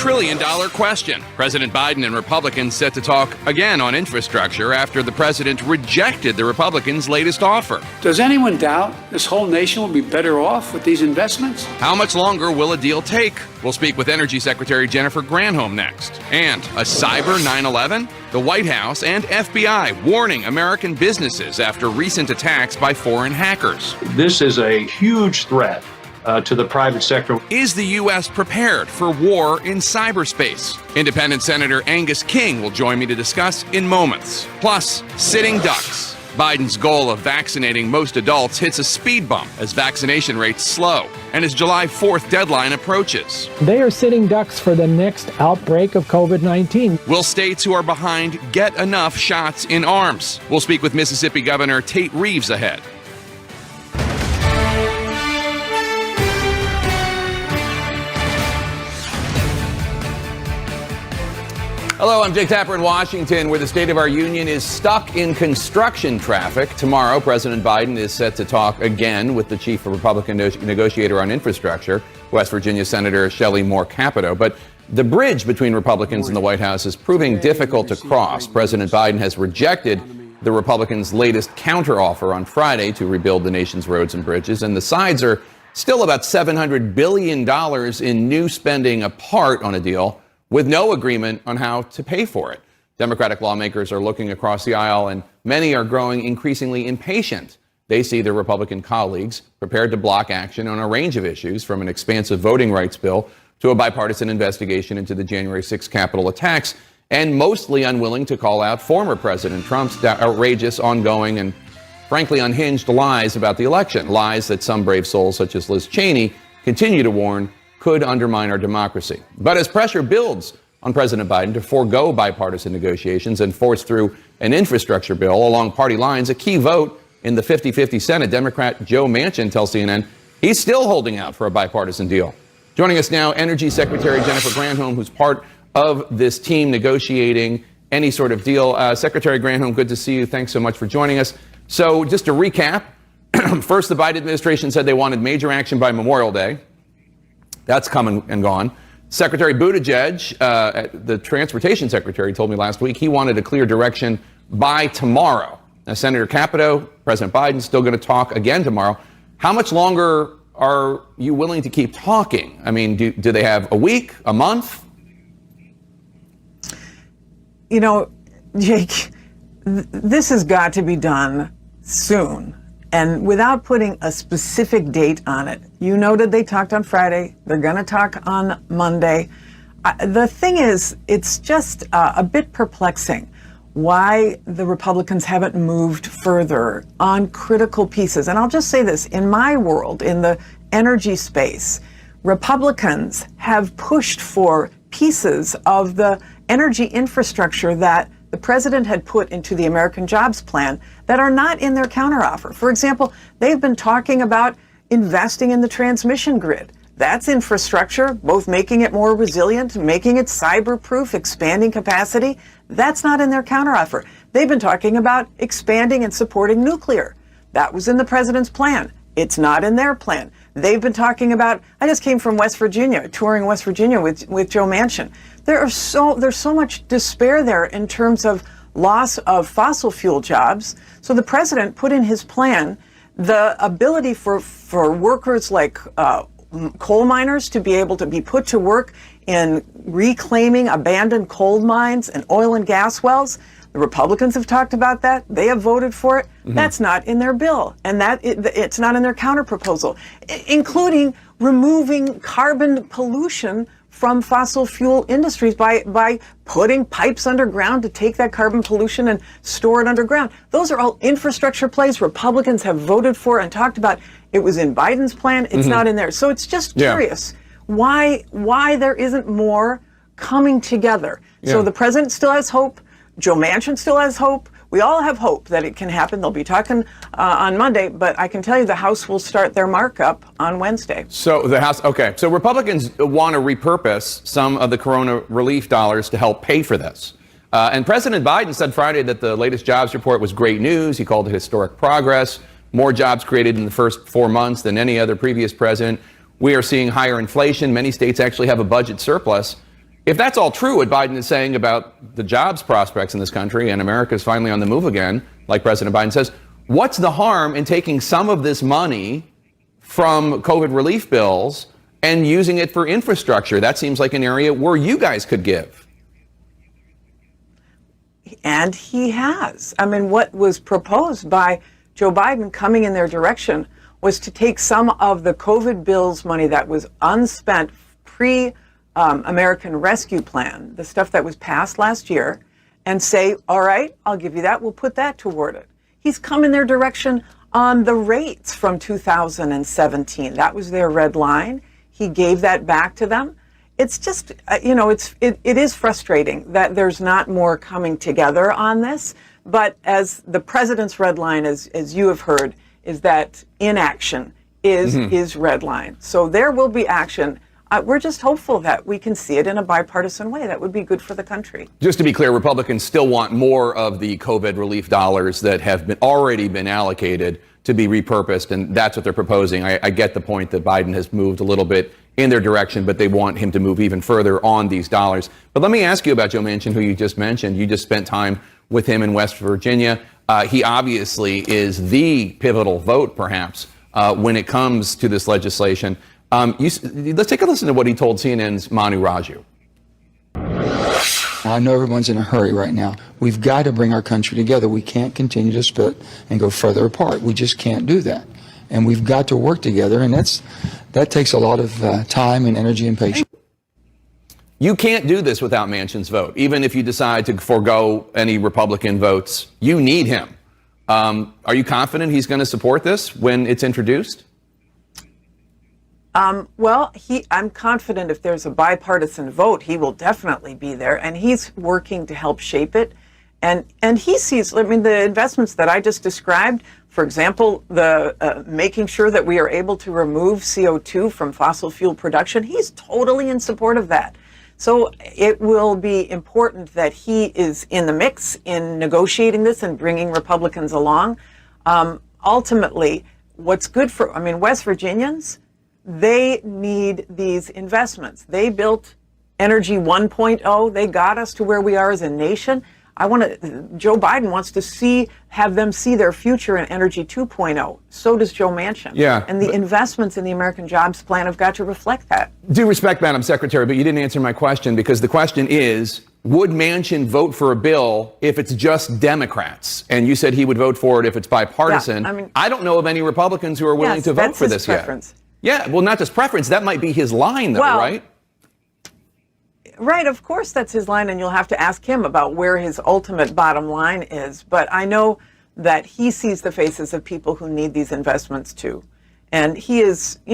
trillion question. President Biden and Republicans set to talk again on infrastructure after the president rejected the Republicans' latest offer. Does anyone doubt this whole nation will be better off with these investments? How much longer will a deal take? We'll speak with Energy Secretary Jennifer Granholm next. And a cyber 9/11? The White House and FBI warning American businesses after recent attacks by foreign hackers. This is a huge threat to the private sector. Is the U.S. prepared for war in cyberspace? Independent Senator Angus King will join me to discuss in moments. Plus, sitting ducks. Biden's goal of vaccinating most adults hits a speed bump as vaccination rates slow and his July 4th deadline approaches. They are sitting ducks for the next outbreak of COVID-19. Will states who are behind get enough shots in arms? We'll speak with Mississippi Governor Tate Reeves ahead. Hello, I'm Jake Tapper in Washington, where the State of our Union is stuck in construction traffic. Tomorrow, President Biden is set to talk again with the chief Republican negotiator on infrastructure, West Virginia Senator Shelley Moore Capito. But the bridge between Republicans and the White House is proving difficult to cross. President Biden has rejected the Republicans' latest counteroffer on Friday to rebuild the nation's roads and bridges, and the sides are still about $700 billion in new spending apart on a deal, with no agreement on how to pay for it. Democratic lawmakers are looking across the aisle, and many are growing increasingly impatient. They see their Republican colleagues prepared to block action on a range of issues, from an expansive voting rights bill to a bipartisan investigation into the January 6th Capitol attacks, and mostly unwilling to call out former President Trump's outrageous, ongoing, and frankly unhinged lies about the election, lies that some brave souls such as Liz Cheney continue to warn could undermine our democracy. But as pressure builds on President Biden to forego bipartisan negotiations and force through an infrastructure bill along party lines, a key vote in the 50-50 Senate, Democrat Joe Manchin tells CNN he's still holding out for a bipartisan deal. Joining us now, Energy Secretary Jennifer Granholm, who's part of this team negotiating any sort of deal. Secretary Granholm, good to see you. Thanks so much for joining us. So just to recap, first, the Biden administration said they wanted major action by Memorial Day. That's come and gone. Secretary Buttigieg, the transportation secretary, told me last week he wanted a clear direction by tomorrow. Now, Senator Capito, President Biden, still going to talk again tomorrow. How much longer are you willing to keep talking? I mean, do they have a week, a month? You know, Jake, this has got to be done soon. And without putting a specific date on it, you noted they talked on Friday. They're going to talk on Monday. The thing is, it's just a bit perplexing why the Republicans haven't moved further on critical pieces. And I'll just say this, in my world, in the energy space, Republicans have pushed for pieces of the energy infrastructure that the president had put into the American Jobs Plan that are not in their counteroffer. For example, they've been talking about investing in the transmission grid. That's infrastructure, both making it more resilient, making it cyber-proof, expanding capacity. That's not in their counteroffer. They've been talking about expanding and supporting nuclear. That was in the president's plan. It's not in their plan. They've been talking about, I just came from West Virginia, touring West Virginia with Joe Manchin. There's so much despair there in terms of loss of fossil fuel jobs. So the president put in his plan the ability for workers like coal miners to be able to be put to work in reclaiming abandoned coal mines and oil and gas wells. The Republicans have talked about that. They have voted for it. Mm-hmm. That's not in their bill, and it's not in their counterproposal, including removing carbon pollution from fossil fuel industries by putting pipes underground to take that carbon pollution and store it underground. Those are all infrastructure plays Republicans have voted for and talked about. It was in Biden's plan. It's not in there. So it's just curious why there isn't more coming together. Yeah. So the president still has hope. Joe Manchin still has hope. We all have hope that it can happen. They'll be talking on Monday, but I can tell you the House will start their markup on Wednesday. So the House, okay. So Republicans want to repurpose some of the corona relief dollars to help pay for this. And President Biden said Friday that the latest jobs report was great news. He called it historic progress. More jobs created in the first 4 months than any other previous president. We are seeing higher inflation. Many states actually have a budget surplus. If that's all true, what Biden is saying about the jobs prospects in this country and America is finally on the move again, like President Biden says, what's the harm in taking some of this money from COVID relief bills and using it for infrastructure? That seems like an area where you guys could give. And he has. I mean, what was proposed by Joe Biden coming in their direction was to take some of the COVID bills money that was unspent pre-American Rescue Plan, the stuff that was passed last year, and say, all right, I'll give you that. We'll put that toward it. He's come in their direction on the rates from 2017. That was their red line. He gave that back to them. It's just, it is frustrating that there's not more coming together on this. But as the president's red line, as you have heard, is that inaction is his red line. So there will be action. We're just hopeful that we can see it in a bipartisan way. That would be good for the country. Just to be clear, Republicans still want more of the COVID relief dollars that have already been allocated to be repurposed, and that's what they're proposing. I get the point that Biden has moved a little bit in their direction, but they want him to move even further on these dollars. But let me ask you about Joe Manchin, who you just mentioned. You just spent time with him in West Virginia. He obviously is the pivotal vote, perhaps, when it comes to this legislation. Let's take a listen to what he told CNN's Manu Raju. I know everyone's in a hurry right now. We've got to bring our country together. We can't continue to split and go further apart. We just can't do that. And we've got to work together, and that takes a lot of time and energy and patience. You can't do this without Manchin's vote. Even if you decide to forego any Republican votes, you need him. Are you confident he's going to support this when it's introduced? Well, I'm confident if there's a bipartisan vote, he will definitely be there, and he's working to help shape it. And he sees, I mean, the investments that I just described, for example, the making sure that we are able to remove CO2 from fossil fuel production, he's totally in support of that. So it will be important that he is in the mix in negotiating this and bringing Republicans along. Ultimately, what's good for, West Virginians, they need these investments. They built Energy 1.0. They got us to where we are as a nation. Joe Biden wants to have them see their future in Energy 2.0. So does Joe Manchin. Yeah. And the investments in the American Jobs Plan have got to reflect that. Due respect, Madam Secretary, but you didn't answer my question, because the question is, would Manchin vote for a bill if it's just Democrats? And you said he would vote for it if it's bipartisan. Yeah, I don't know of any Republicans who are willing to vote for this preference. yet. Yeah, well, not just preference. That might be his line, though, right? Right, of course that's his line, and you'll have to ask him about where his ultimate bottom line is. But I know that he sees the faces of people who need these investments too. And he is, he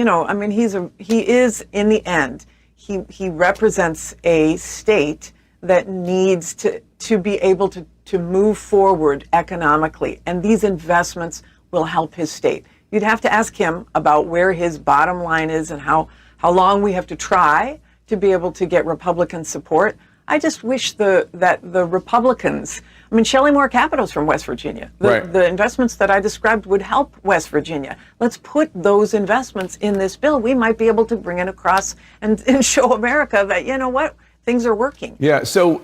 is, in the end, he represents a state that needs to be able to move forward economically. And these investments will help his state. You'd have to ask him about where his bottom line is and how long we have to try to be able to get Republican support. I just wish that the Republicans, Shelley Moore Capito's from West Virginia. The investments that I described would help West Virginia. Let's put those investments in this bill. We might be able to bring it across and show America that, you know what, things are working. Yeah, so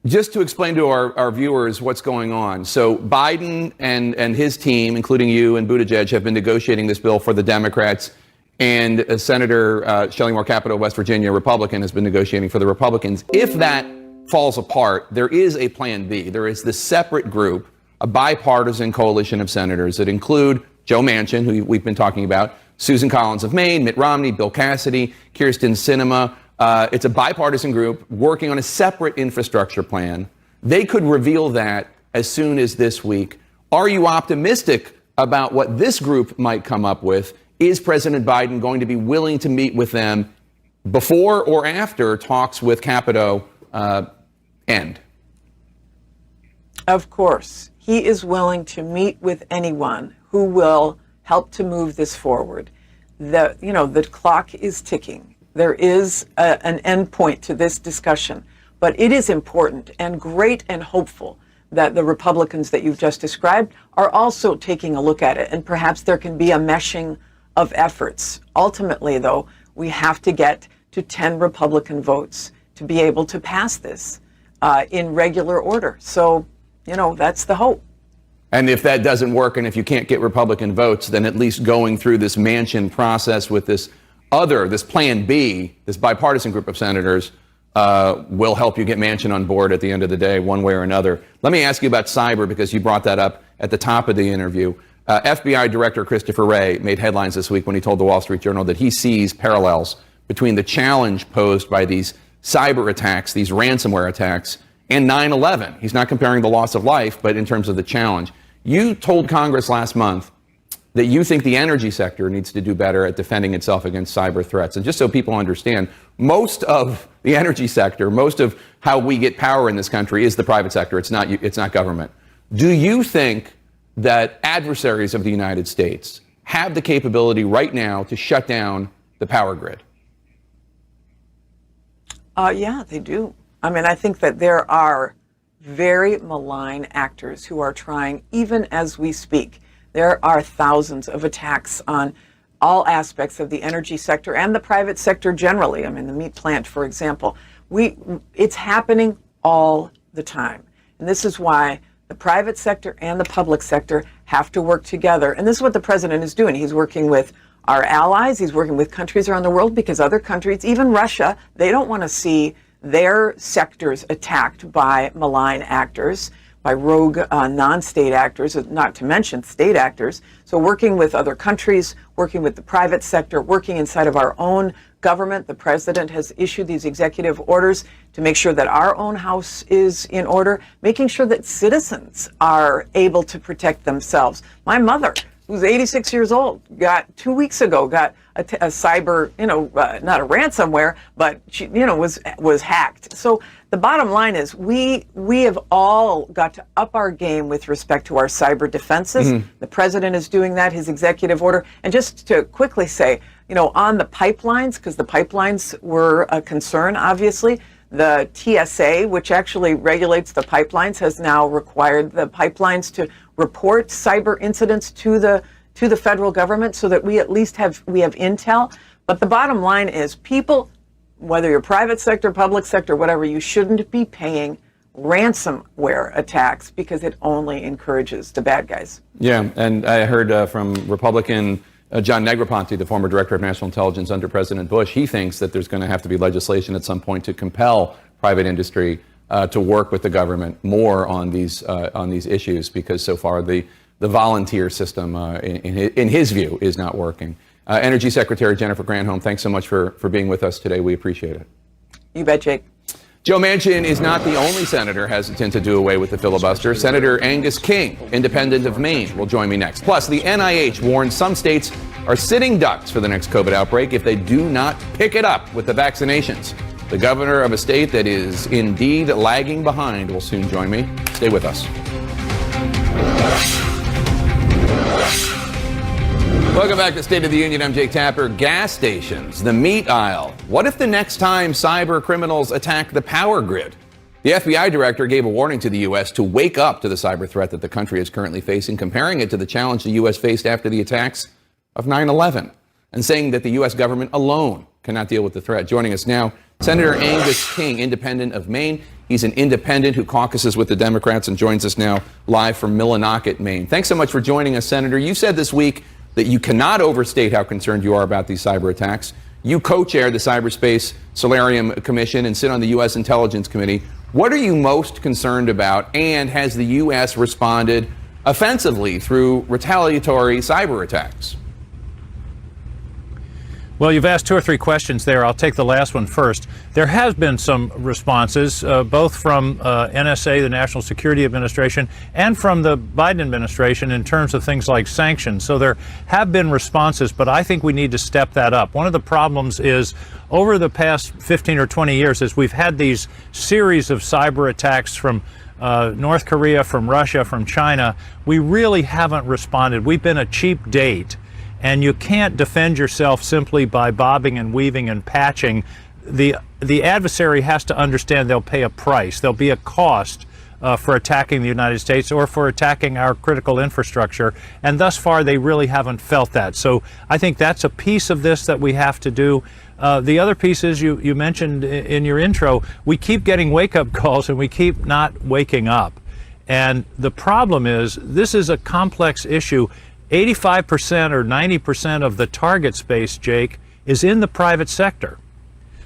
just to explain to our viewers what's going on. So Biden and his team, including you and Buttigieg, have been negotiating this bill for the Democrats. And Senator Shelley Moore Capito, West Virginia, Republican, has been negotiating for the Republicans. If that falls apart, there is a plan B. There is this separate group, a bipartisan coalition of senators that include Joe Manchin, who we've been talking about, Susan Collins of Maine, Mitt Romney, Bill Cassidy, Kyrsten Sinema. It's a bipartisan group working on a separate infrastructure plan. They could reveal that as soon as this week. Are you optimistic about what this group might come up with? Is President Biden going to be willing to meet with them before or after talks with Capito end? Of course. He is willing to meet with anyone who will help to move this forward. The clock is ticking. There is an end point to this discussion, but it is important and great and hopeful that the Republicans that you've just described are also taking a look at it, and perhaps there can be a meshing of efforts. Ultimately, though, we have to get to 10 Republican votes to be able to pass this in regular order. So, that's the hope. And if that doesn't work, and if you can't get Republican votes, then at least going through this Manchin process with this Plan B, this bipartisan group of senators, will help you get Manchin on board at the end of the day, one way or another. Let me ask you about cyber, because you brought that up at the top of the interview. FBI Director Christopher Wray made headlines this week when he told the Wall Street Journal that he sees parallels between the challenge posed by these cyber attacks, these ransomware attacks, and 9/11. He's not comparing the loss of life, but in terms of the challenge. You told Congress last month that you think the energy sector needs to do better at defending itself against cyber threats. And just so people understand, most of the energy sector, most of how we get power in this country is the private sector. It's not government. Do you think that adversaries of the United States have the capability right now to shut down the power grid? Yeah, they do. I mean, I think that there are very malign actors who are trying, even as we speak. There are thousands of attacks on all aspects of the energy sector and the private sector generally. I mean, the meat plant, for example. It's happening all the time. And this is why the private sector and the public sector have to work together. And this is what the president is doing. He's working with our allies. He's working with countries around the world, because other countries, even Russia, they don't want to see their sectors attacked by malign actors, by rogue non-state actors, not to mention state actors. So working with other countries, working with the private sector, working inside of our own government. The president has issued these executive orders to make sure that our own house is in order, making sure that citizens are able to protect themselves. My mother, who's 86 years old, 2 weeks ago, got a cyber, not a ransomware, but she, was hacked. So the bottom line is we have all got to up our game with respect to our cyber defenses. Mm-hmm. The president is doing that, his executive order. And just to quickly say, on the pipelines, because the pipelines were a concern, obviously, the TSA, which actually regulates the pipelines, has now required the pipelines to report cyber incidents to the federal government, so that we at least have intel. But the bottom line is, people, whether you're private sector, public sector, whatever, you shouldn't be paying ransomware attacks, because it only encourages the bad guys. Yeah, and I heard from Republican John Negroponte, the former director of national intelligence under President Bush. He thinks that there's going to have to be legislation at some point to compel private industry to work with the government more on these issues, because so far the volunteer system, in his view, is not working. Energy Secretary Jennifer Granholm, thanks so much for being with us today. We appreciate it. You bet, Jake. Joe Manchin is not the only senator hesitant to do away with the filibuster. Senator Angus King, independent of Maine, will join me next. Plus, the NIH warns some states are sitting ducks for the next COVID outbreak if they do not pick it up with the vaccinations. The governor of a state that is indeed lagging behind will soon join me. Stay with us. Welcome back to State of the Union. I'm Jake Tapper. Gas stations, the meat aisle. What if the next time cyber criminals attack the power grid? The FBI director gave a warning to the U.S. to wake up to the cyber threat that the country is currently facing, comparing it to the challenge the U.S. faced after the attacks of 9/11, and saying that the U.S. government alone cannot deal with the threat. Joining us now, Senator Angus King, independent of Maine. He's an independent who caucuses with the Democrats and joins us now live from Millinocket, Maine. Thanks so much for joining us, Senator. You said this week that you cannot overstate how concerned you are about these cyber attacks. You co-chair the Cyberspace Solarium Commission and sit on the U.S. Intelligence Committee. What are you most concerned about, and has the U.S. responded offensively through retaliatory cyber attacks? Well, you've asked two or three questions there. I'll take the last one first. There has been some responses, both from NSA, the National Security Administration, and from the Biden administration in terms of things like sanctions. So there have been responses, but I think we need to step that up. One of the problems is, over the past 15 or 20 years, is we've had these series of cyber attacks from North Korea, from Russia, from China. We really haven't responded. We've been a cheap date. And you can't defend yourself simply by bobbing and weaving and patching. The adversary has to understand they'll pay a price. There'll be a cost for attacking the United States or for attacking our critical infrastructure. And thus far, they really haven't felt that. So I think that's a piece of this that we have to do. The other piece is you mentioned in your intro, we keep getting wake-up calls and we keep not waking up. And the problem is, this is a complex issue. 85% or 90% of the target space, Jake, is in the private sector.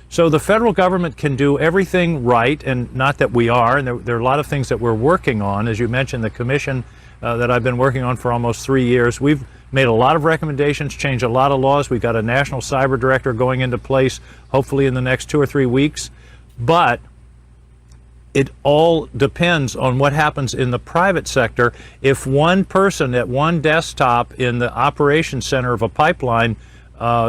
So the federal government can do everything right, and not that we are, and there are a lot of things that we're working on. As you mentioned, the commission that I've been working on for almost 3 years, we've made a lot of recommendations, changed a lot of laws. We've got a national cyber director going into place, hopefully in the next 2 or 3 weeks. But it all depends on what happens in the private sector. If one person at one desktop in the operations center of a pipeline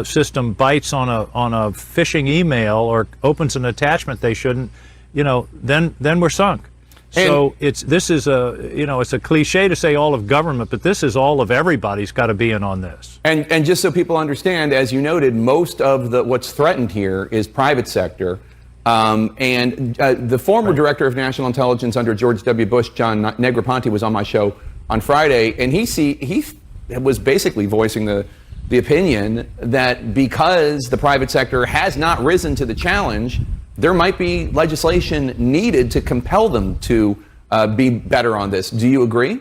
system bites on a phishing email or opens an attachment they shouldn't, then we're sunk. So it's a cliche to say all of government, but this is all of everybody's got to be in on this. And just so people understand, as you noted, most of what's threatened here is private sector. The former director of national intelligence under George W. Bush, John Negroponte, was on my show on Friday, and he was basically voicing the opinion that because the private sector has not risen to the challenge, there might be legislation needed to compel them to be better on this. Do you agree?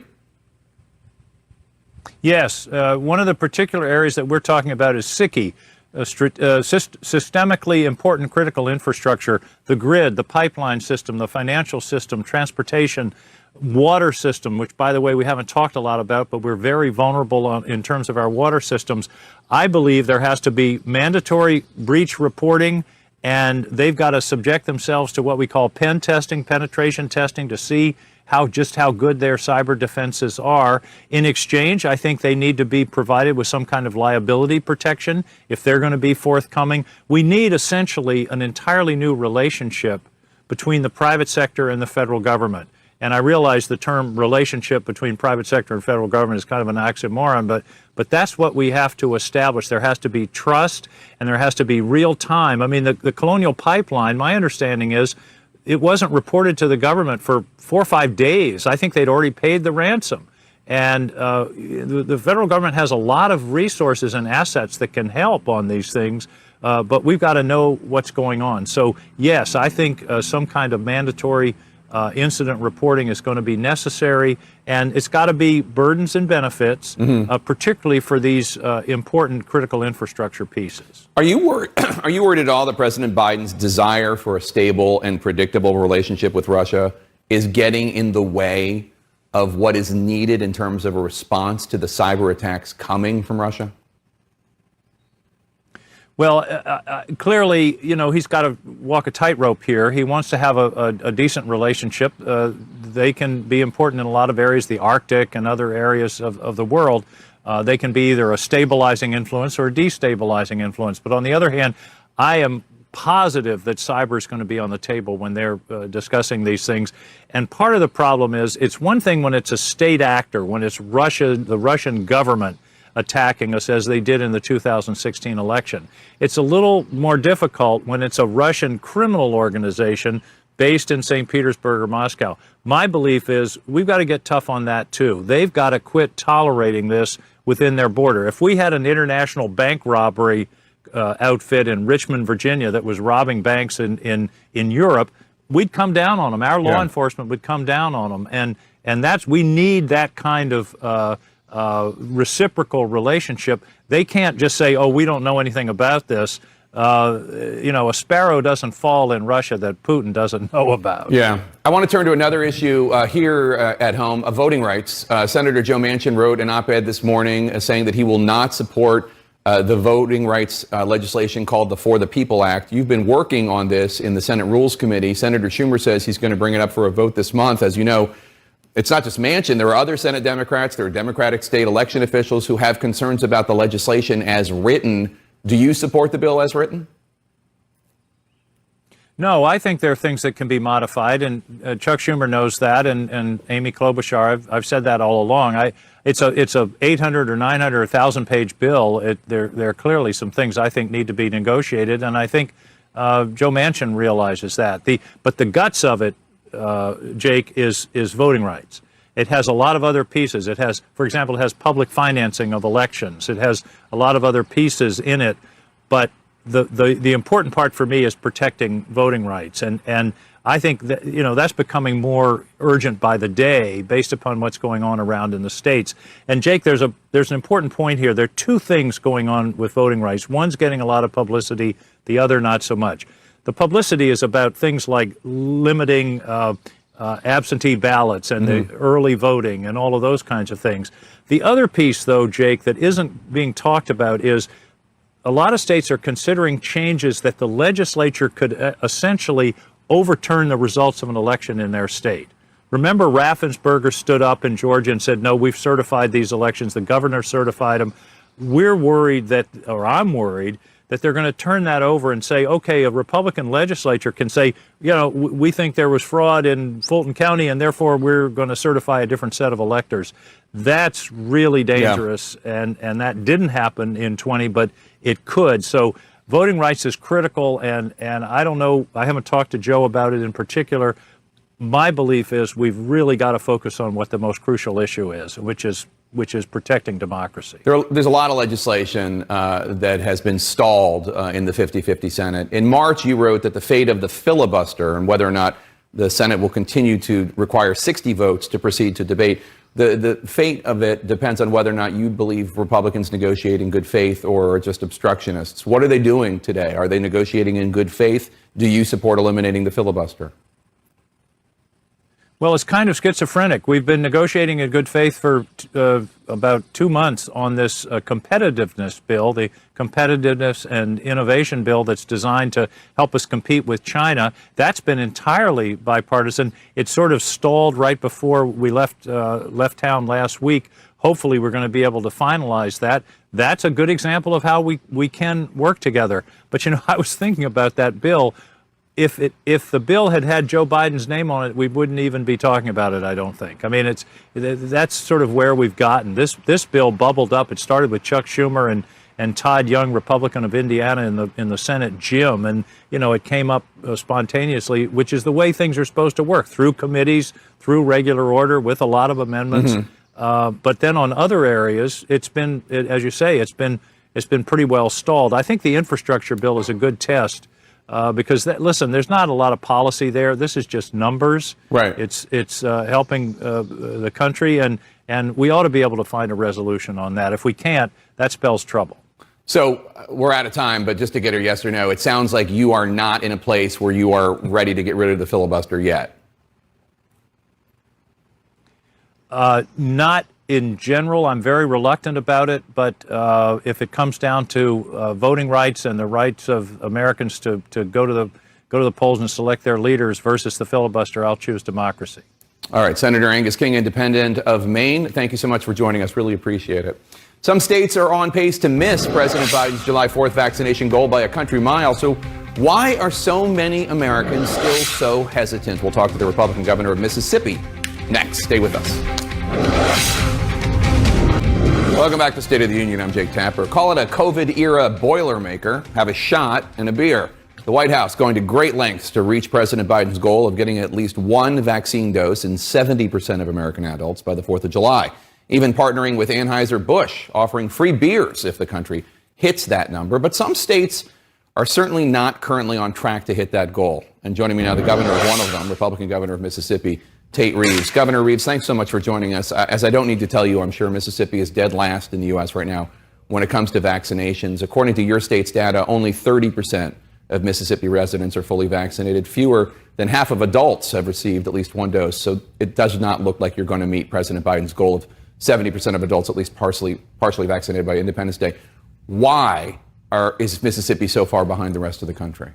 Yes. One of the particular areas that we're talking about is SICI, systemically important critical infrastructure, the grid, the pipeline system, the financial system, transportation, water system, which, by the way, we haven't talked a lot about, but we're very vulnerable in terms of our water systems. I believe there has to be mandatory breach reporting, and they've got to subject themselves to what we call pen testing, penetration testing, to see how good their cyber defenses are. In exchange, I think they need to be provided with some kind of liability protection if they're going to be forthcoming. We need essentially an entirely new relationship between the private sector and the federal government. And I realize the term relationship between private sector and federal government is kind of an oxymoron, but that's what we have to establish. There has to be trust, and there has to be real time. I mean, the Colonial Pipeline, my understanding is, it wasn't reported to the government for 4 or 5 days. I think they'd already paid the ransom. And the federal government has a lot of resources and assets that can help on these things, but we've got to know what's going on. So, yes, I think some kind of mandatory incident reporting is going to be necessary, and it's got to be burdens and benefits, particularly for these important critical infrastructure pieces. Are you worried at all that President Biden's desire for a stable and predictable relationship with Russia is getting in the way of what is needed in terms of a response to the cyber attacks coming from Russia? Well, clearly, he's got to walk a tightrope here. He wants to have a decent relationship. They can be important in a lot of areas, the Arctic and other areas of the world. They can be either a stabilizing influence or a destabilizing influence. But on the other hand, I am positive that cyber is going to be on the table when they're discussing these things. And part of the problem is, it's one thing when it's a state actor, when it's Russia, the Russian government, attacking us as they did in the 2016 election. It's a little more difficult when it's a Russian criminal organization based in St. Petersburg or Moscow. My belief is we've got to get tough on that too. They've got to quit tolerating this within their border. If we had an international bank robbery outfit in Richmond, Virginia that was robbing banks in Europe, we'd come down on them. Our law enforcement would come down on them. And we need that kind of reciprocal relationship. They can't just say, oh, we don't know anything about this. A sparrow doesn't fall in Russia that Putin doesn't know about. Yeah. I want to turn to another issue here at home, voting rights. Senator Joe Manchin wrote an op-ed this morning saying that he will not support the voting rights legislation called the For the People Act. You've been working on this in the Senate Rules Committee. Senator Schumer says he's going to bring it up for a vote this month. As you know, it's not just Manchin. There are other Senate Democrats. There are Democratic state election officials who have concerns about the legislation as written. Do you support the bill as written? No, I think there are things that can be modified, and Chuck Schumer knows that, and Amy Klobuchar. I've said that all along. It's a 800 or 900 or 1,000-page bill. There are clearly some things I think need to be negotiated, and I think Joe Manchin realizes that. But the guts of it, Jake, is voting rights. It has a lot of other pieces. It has, for example, it has public financing of elections. It has a lot of other pieces in it. But the important part for me is protecting voting rights, and I think that that's becoming more urgent by the day based upon what's going on around in the states. And Jake, there's an important point here. There are two things going on with voting rights. One's getting a lot of publicity, the other not so much. The publicity is about things like limiting absentee ballots and the early voting and all of those kinds of things. The other piece, though, Jake, that isn't being talked about is a lot of states are considering changes that the legislature could essentially overturn the results of an election in their state. Remember, Raffensperger stood up in Georgia and said, no, we've certified these elections. The governor certified them. We're worried that, or I'm worried, that they're going to turn that over and say, okay, a Republican legislature can say, we think there was fraud in Fulton County and therefore we're going to certify a different set of electors. That's really dangerous, and that didn't happen in 20, but it could. So voting rights is critical, and I don't know, I haven't talked to Joe about it in particular. My belief is we've really got to focus on what the most crucial issue is, which is protecting democracy. There's a lot of legislation that has been stalled in the 50-50 Senate. In March, you wrote that the fate of the filibuster and whether or not the Senate will continue to require 60 votes to proceed to debate, the fate of it depends on whether or not you believe Republicans negotiate in good faith or are just obstructionists. What are they doing today? Are they negotiating in good faith? Do you support eliminating the filibuster? Well, it's kind of schizophrenic. We've been negotiating in good faith for about 2 months on this competitiveness bill, the competitiveness and innovation bill that's designed to help us compete with China. That's been entirely bipartisan. It sort of stalled right before we left town last week. Hopefully, we're going to be able to finalize that. That's a good example of how we can work together. But, I was thinking about that bill. If the bill had Joe Biden's name on it, we wouldn't even be talking about it, I don't think. I mean, that's sort of where we've gotten. This bill bubbled up. It started with Chuck Schumer and Todd Young, Republican of Indiana, in the Senate gym, and it came up spontaneously, which is the way things are supposed to work, through committees, through regular order, with a lot of amendments. But then on other areas, it's been, as you say, it's been pretty well stalled. I think the infrastructure bill is a good test. Because listen, there's not a lot of policy there. This is just numbers. Right. It's helping the country, and we ought to be able to find a resolution on that. If we can't, that spells trouble. So we're out of time, but just to get a yes or no, it sounds like you are not in a place where you are ready to get rid of the filibuster yet. Not in general. I'm very reluctant about it, but if it comes down to voting rights and the rights of Americans to go to the polls and select their leaders versus the filibuster, I'll choose democracy. All right, Senator Angus King, independent of Maine, thank you so much for joining us. Really appreciate it. Some states are on pace to miss President Biden's July 4th vaccination goal by a country mile. So why are so many Americans still so hesitant? We'll talk to the Republican governor of Mississippi next. Stay with us. Welcome back to State of the Union. I'm Jake Tapper. Call it a COVID-era Boilermaker. Have a shot and a beer. The White House going to great lengths to reach President Biden's goal of getting at least one vaccine dose in 70% of American adults by the 4th of July. Even partnering with Anheuser-Busch, offering free beers if the country hits that number. But some states are certainly not currently on track to hit that goal. And joining me now, the governor of one of them, Republican governor of Mississippi, Tate Reeves. Governor Reeves, thanks so much for joining us. As I don't need to tell you, I'm sure Mississippi is dead last in the U.S. right now when it comes to vaccinations. According to your state's data, only 30% of Mississippi residents are fully vaccinated. Fewer than half of adults have received at least one dose. So it does not look like you're going to meet President Biden's goal of 70% of adults at least partially vaccinated by Independence Day. Why is Mississippi so far behind the rest of the country?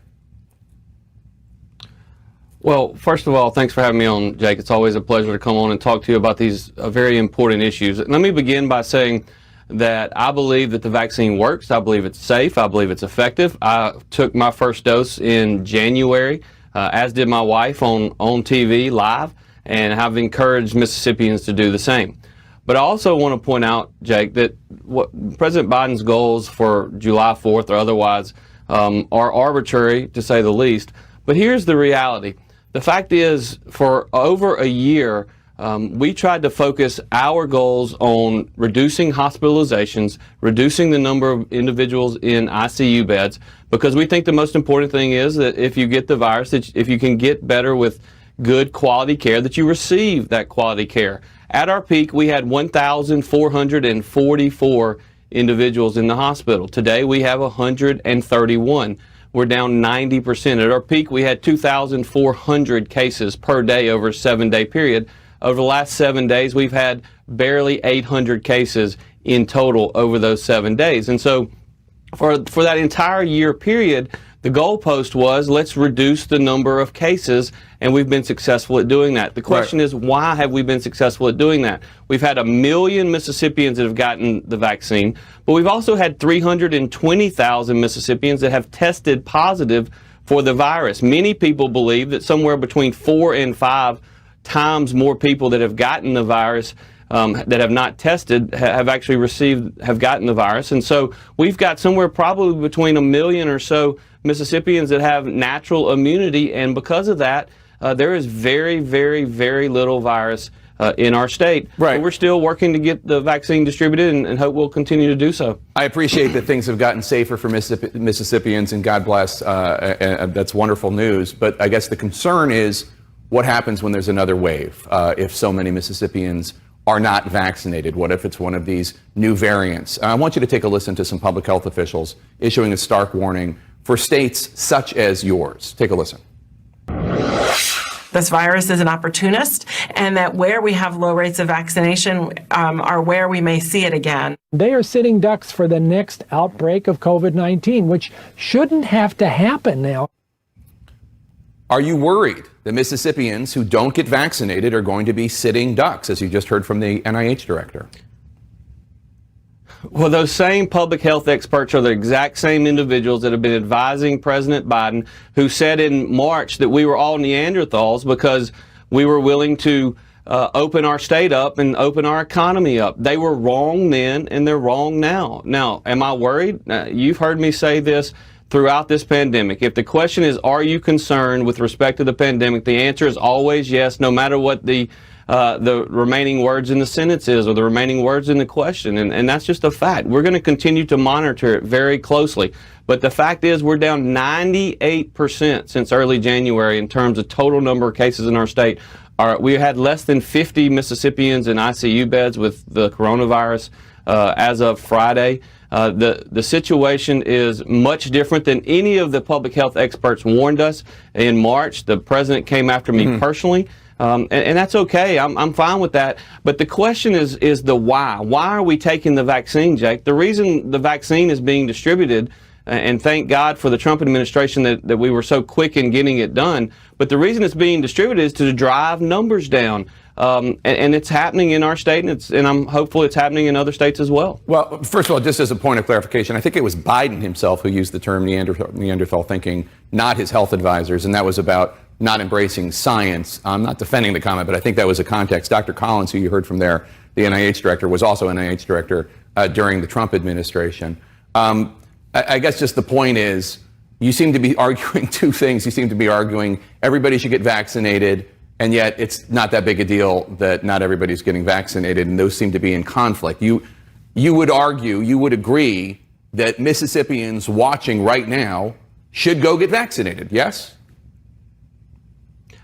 Well, first of all, thanks for having me on, Jake. It's always a pleasure to come on and talk to you about these very important issues. Let me begin by saying that I believe that the vaccine works. I believe it's safe. I believe it's effective. I took my first dose in January, as did my wife on TV live, and have encouraged Mississippians to do the same. But I also want to point out, Jake, that what President Biden's goals for July 4th or otherwise are arbitrary, to say the least. But here's the reality. The fact is, for over a year, we tried to focus our goals on reducing hospitalizations, reducing the number of individuals in ICU beds, because we think the most important thing is that if you get the virus, that if you can get better with good quality care, that you receive that quality care. At our peak, we had 1,444 individuals in the hospital. Today, we have 131. We're down 90%. At our peak, we had 2,400 cases per day over a 7-day period. Over the last 7 days, we've had barely 800 cases in total over those 7 days. And so for that entire year period, the goalpost was, let's reduce the number of cases, and we've been successful at doing that. The question is, why have we been successful at doing that? We've had 1 million Mississippians that have gotten the vaccine, but we've also had 320,000 Mississippians that have tested positive for the virus. Many people believe that somewhere between 4 and 5 times more people that have gotten the virus that have not tested have gotten the virus. And so we've got somewhere probably between 1 million or so Mississippians that have natural immunity, and because of that, there is very, very, very little virus in our state. Right. But we're still working to get the vaccine distributed and hope we'll continue to do so. I appreciate that things have gotten safer for Mississippians, and God bless. That's wonderful news. But I guess the concern is what happens when there's another wave, if so many Mississippians are not vaccinated? What if it's one of these new variants? I want you to take a listen to some public health officials issuing a stark warning for states such as yours. Take a listen. This virus is an opportunist, and that where we have low rates of vaccination are where we may see it again. They are sitting ducks for the next outbreak of COVID-19, which shouldn't have to happen now. Are you worried that Mississippians who don't get vaccinated are going to be sitting ducks, as you just heard from the NIH director? Well, those same public health experts are the exact same individuals that have been advising President Biden, who said in March that we were all Neanderthals because we were willing to open our state up and open our economy up. They were wrong then, and they're wrong now. Now, am I worried? You've heard me say this throughout this pandemic. If the question is, are you concerned with respect to the pandemic, the answer is always yes, no matter what the remaining words in the sentence is or the remaining words in the question. And that's just a fact. We're going to continue to monitor it very closely. But the fact is we're down 98% since early January in terms of total number of cases in our state. We had less than 50 Mississippians in ICU beds with the coronavirus as of Friday. The situation is much different than any of the public health experts warned us. In March, the president came after me personally. And that's okay. I'm fine with that. But the question is the why. Why are we taking the vaccine, Jake? The reason the vaccine is being distributed, and thank God for the Trump administration that we were so quick in getting it done, but the reason it's being distributed is to drive numbers down. And it's happening in our state, and I'm hopeful it's happening in other states as well. Well, first of all, just as a point of clarification, I think it was Biden himself who used the term Neanderthal thinking, not his health advisors, and that was about not embracing science. I'm not defending the comment, but I think that was a context. Dr. Collins, who you heard from there, the NIH director, was also NIH director during the Trump administration. I guess just the point is, you seem to be arguing two things. You seem to be arguing everybody should get vaccinated, and yet it's not that big a deal that not everybody's getting vaccinated, and those seem to be in conflict. You would argue, you would agree that Mississippians watching right now should go get vaccinated, yes?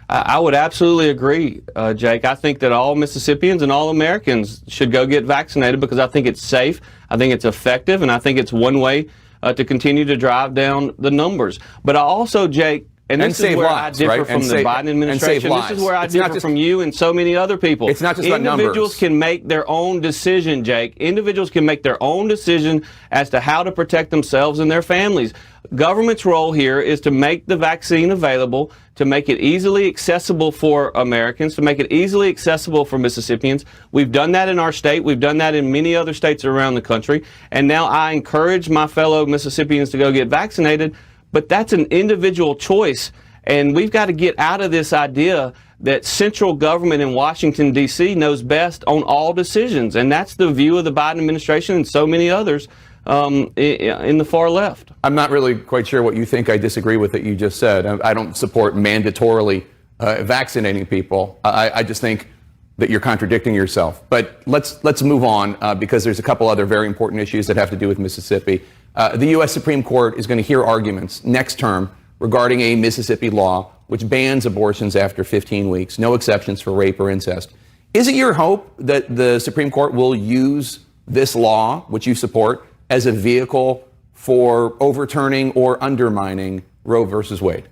I would absolutely agree, Jake. I think that all Mississippians and all Americans should go get vaccinated because I think it's safe, I think it's effective, and I think it's one way to continue to drive down the numbers. But I also, Jake, and this is where I differ from the Biden administration. This is where I differ from you and so many other people. It's not just about numbers. Individuals can make their own decision, Jake. Individuals can make their own decision as to how to protect themselves and their families. Government's role here is to make the vaccine available, to make it easily accessible for Americans, to make it easily accessible for Mississippians. We've done that in our state. We've done that in many other states around the country. And now I encourage my fellow Mississippians to go get vaccinated. But that's an individual choice, and we've got to get out of this idea that central government in Washington, D.C. knows best on all decisions, and that's the view of the Biden administration and so many others in the far left. I'm not really quite sure what you think. I disagree with what you just said. I don't support mandatorily vaccinating people. I just think that you're contradicting yourself. But let's move on because there's a couple other very important issues that have to do with Mississippi. The U.S. Supreme Court is going to hear arguments next term regarding a Mississippi law which bans abortions after 15 weeks, no exceptions for rape or incest. Is it your hope that the Supreme Court will use this law, which you support, as a vehicle for overturning or undermining Roe versus Wade?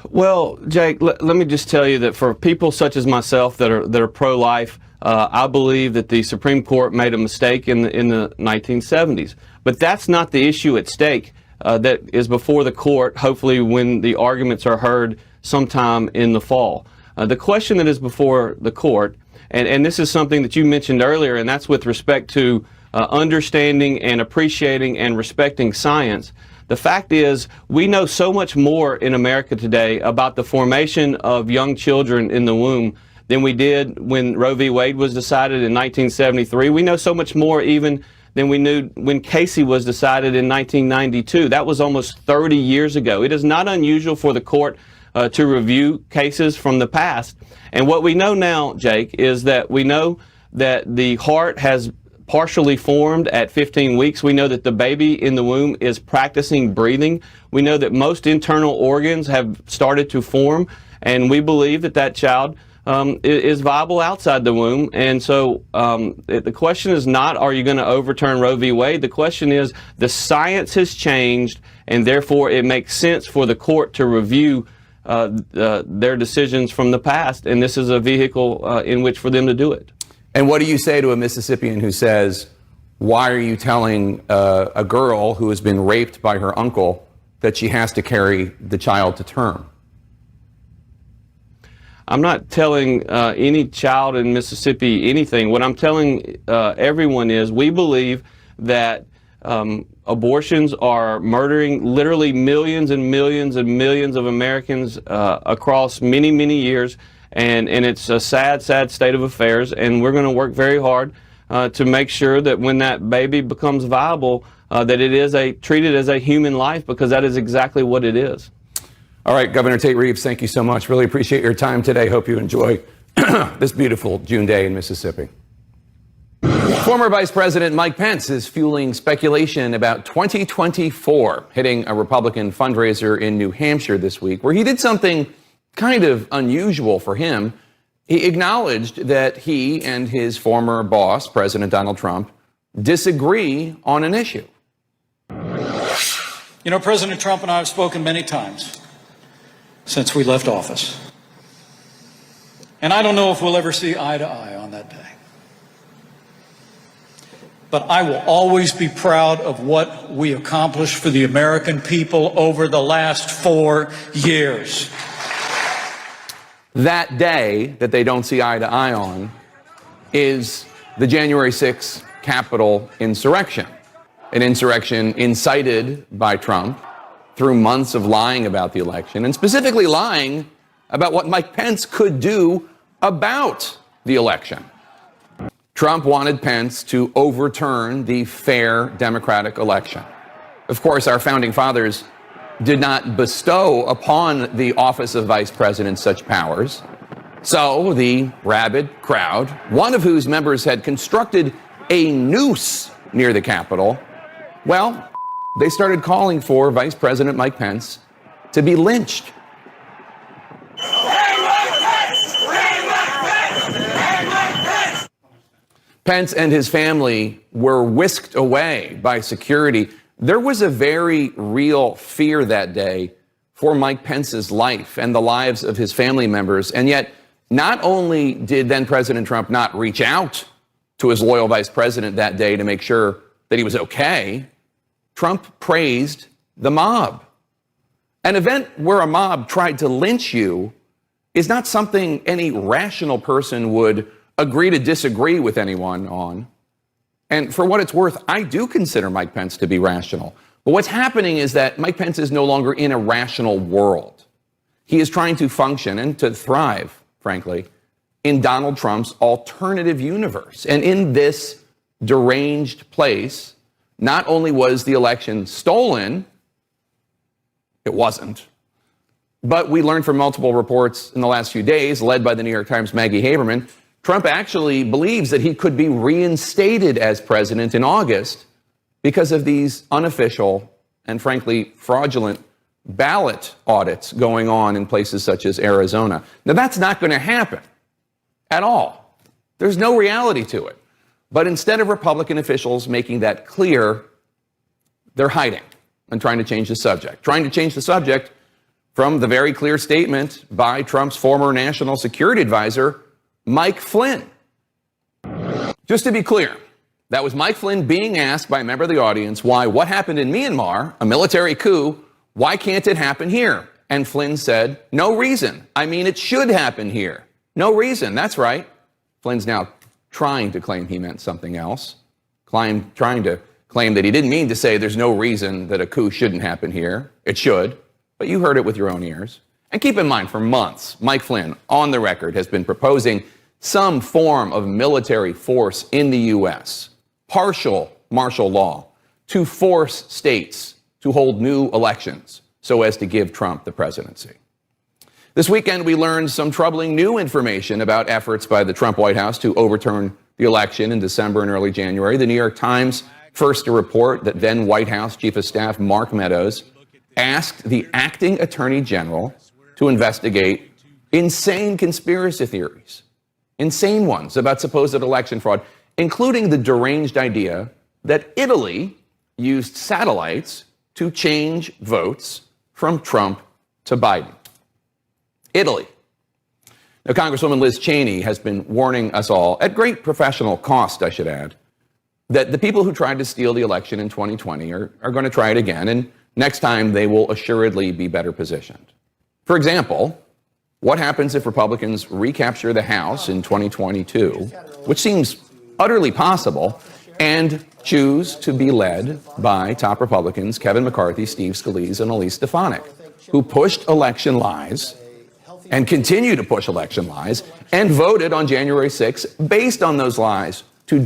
Well, Jake, let me just tell you that for people such as myself that are pro-life, I believe that the Supreme Court made a mistake in the 1970s. But that's not the issue at stake that is before the court, hopefully when the arguments are heard sometime in the fall. The question that is before the court, and this is something that you mentioned earlier, and that's with respect to understanding and appreciating and respecting science. The fact is, we know so much more in America today about the formation of young children in the womb than we did when Roe v. Wade was decided in 1973. We know so much more even than we knew when Casey was decided in 1992. That was almost 30 years ago. It is not unusual for the court to review cases from the past. And what we know now, Jake, is that we know that the heart has partially formed at 15 weeks. We know that the baby in the womb is practicing breathing. We know that most internal organs have started to form, and we believe that that child is viable outside the womb. And so the question is not, are you going to overturn Roe v. Wade? The question is, the science has changed, and therefore it makes sense for the court to review their decisions from the past, and this is a vehicle in which for them to do it. And what do you say to a Mississippian who says, why are you telling a girl who has been raped by her uncle that she has to carry the child to term? I'm not telling any child in Mississippi anything. What I'm telling everyone is we believe that abortions are murdering literally millions and millions and millions of Americans across many, many years. And it's a sad, sad state of affairs. And we're going to work very hard to make sure that when that baby becomes viable, that it is treated as a human life, because that is exactly what it is. All right, Governor Tate Reeves, thank you so much. Really appreciate your time today. Hope you enjoy this beautiful June day in Mississippi. Former Vice President Mike Pence is fueling speculation about 2024, hitting a Republican fundraiser in New Hampshire this week, where he did something kind of unusual for him. He acknowledged that he and his former boss, President Donald Trump, disagree on an issue. You know, President Trump and I have spoken many times since we left office. And I don't know if we'll ever see eye to eye on that day. But I will always be proud of what we accomplished for the American people over the last 4 years. That day that they don't see eye to eye on is the January 6th Capitol insurrection, an insurrection incited by Trump through months of lying about the election, and specifically lying about what Mike Pence could do about the election. Trump wanted Pence to overturn the fair democratic election. Of course, our founding fathers did not bestow upon the office of vice president such powers. So the rabid crowd, one of whose members had constructed a noose near the Capitol, well, they started calling for Vice President Mike Pence to be lynched. Pence and his family were whisked away by security. There was a very real fear that day for Mike Pence's life and the lives of his family members. And yet, not only did then President Trump not reach out to his loyal vice president that day to make sure that he was okay, Trump praised the mob. An event where a mob tried to lynch you is not something any rational person would agree to disagree with anyone on. And for what it's worth, I do consider Mike Pence to be rational. But what's happening is that Mike Pence is no longer in a rational world. He is trying to function and to thrive, frankly, in Donald Trump's alternative universe. And in this deranged place, not only was the election stolen, it wasn't, But we learned from multiple reports in the last few days, led by the New York Times' Maggie Haberman, Trump actually believes that he could be reinstated as president in August because of these unofficial and frankly fraudulent ballot audits going on in places such as Arizona. Now, that's not going to happen at all. There's no reality to it. But instead of Republican officials making that clear, they're hiding and trying to change the subject. Trying to change the subject from the very clear statement by Trump's former national security advisor, Mike Flynn. Just to be clear, that was Mike Flynn being asked by a member of the audience why what happened in Myanmar, a military coup, why can't it happen here? And Flynn said, no reason. I mean, it should happen here. No reason. That's right. Flynn's now trying to claim he meant something else, trying to claim that he didn't mean to say there's no reason that a coup shouldn't happen here. It should, but you heard it with your own ears. And keep in mind, for months, Mike Flynn, on the record, has been proposing some form of military force in the U.S., partial martial law, to force states to hold new elections so as to give Trump the presidency. This weekend, we learned some troubling new information about efforts by the Trump White House to overturn the election in December and early January. The New York Times first to report that then White House Chief of Staff Mark Meadows asked the acting Attorney General to investigate insane conspiracy theories, insane ones about supposed election fraud, including the deranged idea that Italy used satellites to change votes from Trump to Biden. Italy. Now, Congresswoman Liz Cheney has been warning us all, at great professional cost, I should add, that the people who tried to steal the election in 2020 are going to try it again, and next time they will assuredly be better positioned. For example, what happens if Republicans recapture the House in 2022, which seems utterly possible, and choose to be led by top Republicans Kevin McCarthy, Steve Scalise, and Elise Stefanik, who pushed election lies and continue to push election lies and voted on January 6th based on those lies to